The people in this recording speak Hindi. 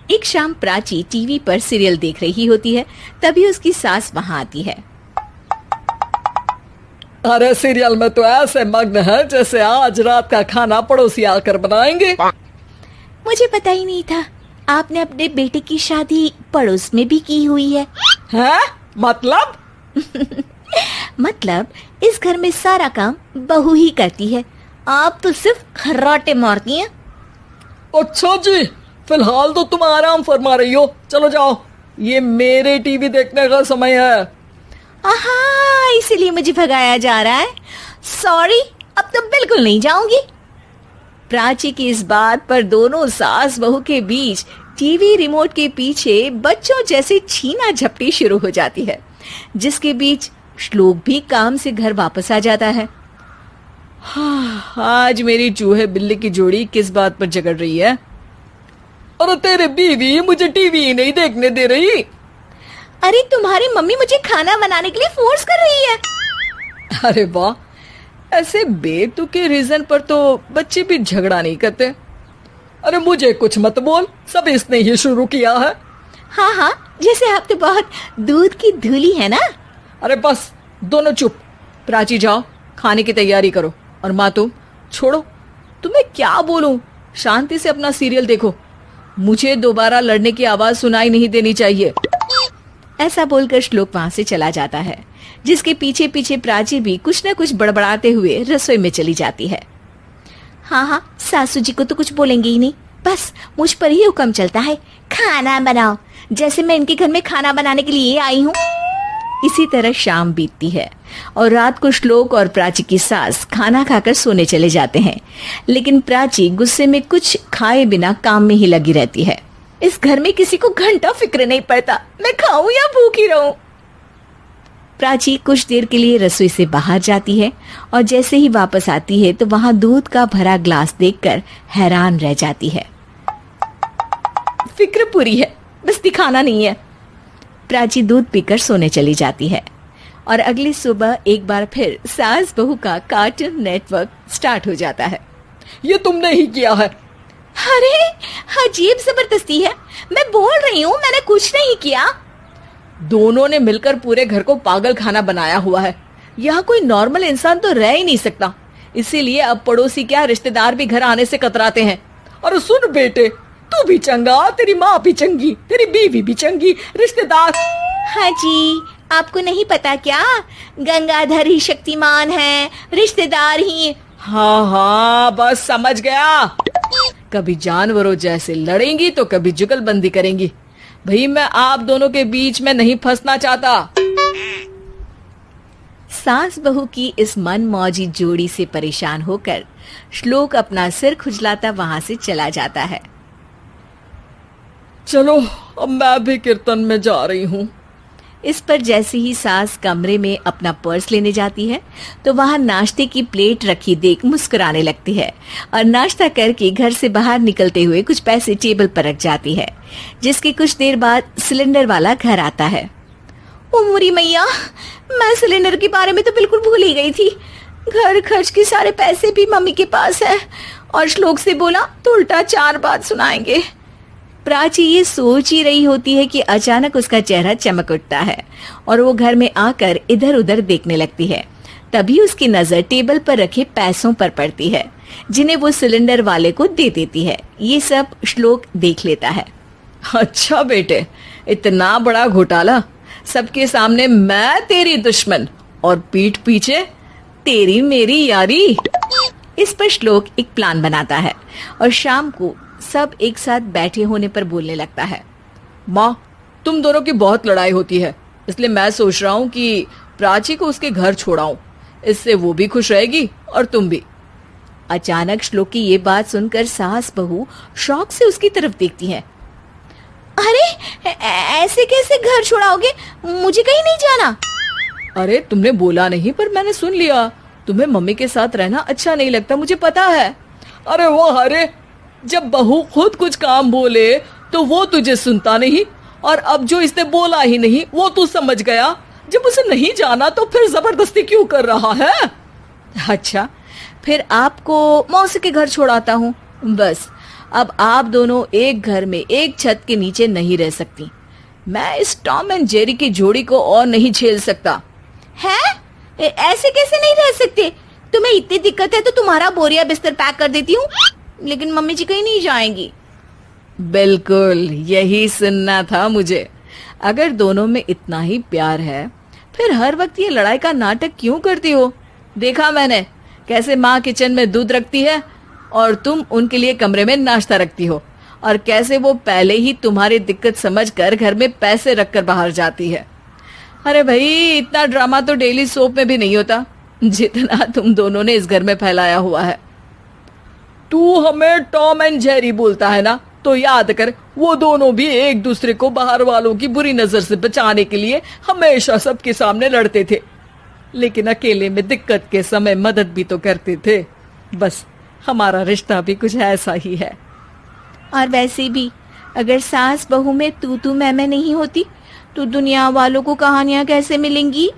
एक शाम प्राची टीवी पर सीरियल देख रही होती है। तभी उसकी सास वहाँ आती है। अरे सीरियल में तो ऐसे मग्न है जैसे आज रात का खाना पड़ोसी आकर बनाएंगे। मुझे पता ही नहीं था आपने अपने बेटे की शादी पड़ोस में भी की हुई है। हैं? मतलब? मतलब इस घर में सारा काम बहू ही करती है, आप तो सिर्फ खर्राटे मारती हैं। अच्छा जी, फिलहाल तो तुम आराम फरमा रही हो, चलो जाओ, ये मेरे टीवी देखने का समय है। आहा, इसीलिए मुझे भगाया जा रहा है। सॉरी, अब तो बिल्कुल नहीं जाऊंगी। प्राची की इस बात पर दोनों सास बहू के बीच टीवी रिमोट के पीछे बच्चों जैसे छीना झपटी शुरू हो जाती है, जिसके बीच श्लोक भी काम से घर वापस आ जाता है। आज मेरी चूहे बिल्ली की जोड़ी किस बात पर झगड़ रही है? अरे तेरे बीवी मुझे टीवी ही नहीं देखने दे रही। अरे तुम्हारी मम्मी मुझे खाना बनाने के लिए फोर्स कर रही है। अरे वाह, ऐसे बेतुके रीजन पर तो बच्चे भी झगड़ा नहीं करते। अरे मुझे कुछ मत बोल, सब इसने ही शुरू किया है। हाँ हाँ, जैसे आप तो बहुत दूध की धूली है ना। अरे बस, दोनों चुप। प्राची जाओ, खाने की तैयारी करो। और माँ तुम छोड़ो, तुम्हें क्या बोलूं, शांति से अपना सीरियल देखो, मुझे दोबारा लड़ने की आवाज सुनाई नहीं देनी चाहिए। ऐसा बोलकर श्लोक वहां से चला जाता है, जिसके पीछे पीछे प्राची भी कुछ न कुछ बड़बड़ाते हुए रसोई में चली जाती है। हाँ हाँ, सासू जी को तो कुछ बोलेंगे ही नहीं, बस मुझ पर ही हुक्म चलता है, खाना बनाओ, जैसे मैं इनके घर में खाना बनाने के लिए आई हूँ। इसी तरह शाम बीतती है और रात को श्लोक और प्राची की सास खाना खाकर सोने चले जाते हैं, लेकिन प्राची गुस्से में कुछ खाए बिना काम में ही लगी रहती है। इस घर में किसी को घंटा फिक्र नहीं पड़ता, मैं खाऊं या भूखी रहूं। प्राची कुछ देर के लिए रसोई से बाहर जाती है और जैसे ही वापस आती है तो वहां दूध का भरा ग्लास देखकर हैरान रह जाती है। फिक्र पूरी है, बस दिखाना नहीं है। प्राची दूध पीकर सोने चली जाती है और अगली सुबह एक बार फिर सास बहू का कार्टून नेटवर्क स्टार्ट हो जाता है। ये तुमने ही किया है। अरे अजीब जबरदस्ती है, मैं बोल रही हूँ मैंने कुछ नहीं किया। दोनों ने मिलकर पूरे घर को पागल खाना बनाया हुआ है। यहाँ कोई नॉर्मल इंसान तो रह ही नहीं सकता, इसीलिए अब पड़ोसी क्या रिश्तेदार भी घर आने से कतराते हैं। और सुन बेटे, तू भी चंगा, तेरी माँ भी चंगी, तेरी बीवी भी चंगी, रिश्तेदार। हाँ जी, आपको नहीं पता क्या, गंगाधर ही शक्तिमान है, रिश्तेदार ही। हाँ हाँ, बस समझ गया। कभी जानवरों जैसे लड़ेंगी तो कभी जुगलबंदी करेंगी। भाई मैं आप दोनों के बीच में नहीं फंसना चाहता। सास बहू की इस मन मौजी जोड़ी से परेशान होकर श्लोक अपना सिर खुजलाता वहां से चला जाता है। चलो अब मैं भी कीर्तन में जा रही हूँ। इस पर जैसे ही सास कमरे में अपना पर्स लेने जाती है तो वहां नाश्ते की प्लेट रखी देख मुस्कुराने लगती है और नाश्ता करके घर से बाहर निकलते हुए कुछ पैसे टेबल पर रख जाती है, जिसके कुछ देर बाद सिलेंडर वाला घर आता है। ओ मोरी मैया, मैं सिलेंडर के बारे में तो बिल्कुल भूल ही गई थी। घर खर्च के सारे पैसे भी मम्मी के पास है और श्लोक से बोला तो उल्टा 4 बात सुनाएंगे। प्राची ये सोच ही रही होती है कि अचानक उसका चेहरा चमक उठता है और वो घर में आकर इधर उधर देखने लगती है। तभी उसकी नजर टेबल पर रखे पैसों पर पड़ती है, जिन्हें वो सिलेंडर वाले को दे देती है। ये सब श्लोक देख लेता है। अच्छा बेटे, इतना बड़ा घोटाला, सबके सामने मैं तेरी दुश्मन और पीठ पीछे तेरी मेरी यारी। इस पर श्लोक एक प्लान बनाता है और शाम को सब एक साथ बैठे होने पर बोलने लगता है। माँ, तुम दोनों की बहुत लड़ाई होती है, इसलिए मैं सोच रहा हूँ कि प्राची को उसके घर छोड़ाऊं, इससे वो भी खुश रहेगी और तुम भी। अचानक श्लोक की ये बात सुनकर सास बहू शौक से उसकी तरफ देखती हैं। अरे ऐसे कैसे घर छोड़ाओगे, मुझे कहीं नहीं जाना। अरे तुमने बोला नहीं पर मैंने सुन लिया, तुम्हें मम्मी के साथ रहना अच्छा नहीं लगता, मुझे पता है। अरे वो अरे, जब बहू खुद कुछ काम बोले तो वो तुझे सुनता नहीं, और अब जो इसने बोला ही नहीं वो तू समझ गया। जब उसे नहीं जाना तो फिर जबरदस्ती क्यों कर रहा है? अच्छा, फिर आपको मौसी के घर छोड़ाता हूँ, बस अब आप दोनों एक घर में एक छत के नीचे नहीं रह सकती। मैं इस टॉम एंड जेरी की जोड़ी को और नहीं झेल सकता। है? ऐसे कैसे नहीं रह सकते? तुम्हें इतनी दिक्कत है तो तुम्हारा बोरिया बिस्तर पैक कर देती हूँ, लेकिन मम्मी जी कहीं नहीं जाएंगी। बिल्कुल यही सुनना था मुझे। अगर दोनों में इतना ही प्यार है फिर हर वक्त ये लड़ाई का नाटक क्यों करती हो? देखा मैंने कैसे माँ किचन में दूध रखती है और तुम उनके लिए कमरे में नाश्ता रखती हो, और कैसे वो पहले ही तुम्हारी दिक्कत समझकर घर में पैसे रखकर बाहर जाती है। अरे भाई, इतना ड्रामा तो डेली सोप में भी नहीं होता जितना तुम दोनों ने इस घर में फैलाया हुआ है। तू हमें टॉम एंड जेरी बोलता है ना, तो याद कर वो दोनों भी एक दूसरे को बाहर वालों की बुरी नजर से बचाने के लिए हमेशा सबके सामने लड़ते थे, लेकिन अकेले में दिक्कत के समय मदद भी तो करते थे। बस हमारा रिश्ता भी कुछ ऐसा ही है। और वैसे भी अगर सास बहू में तू मैं नहीं होती तो दुनिया वालों को कहानियां कैसे मिलेंगी?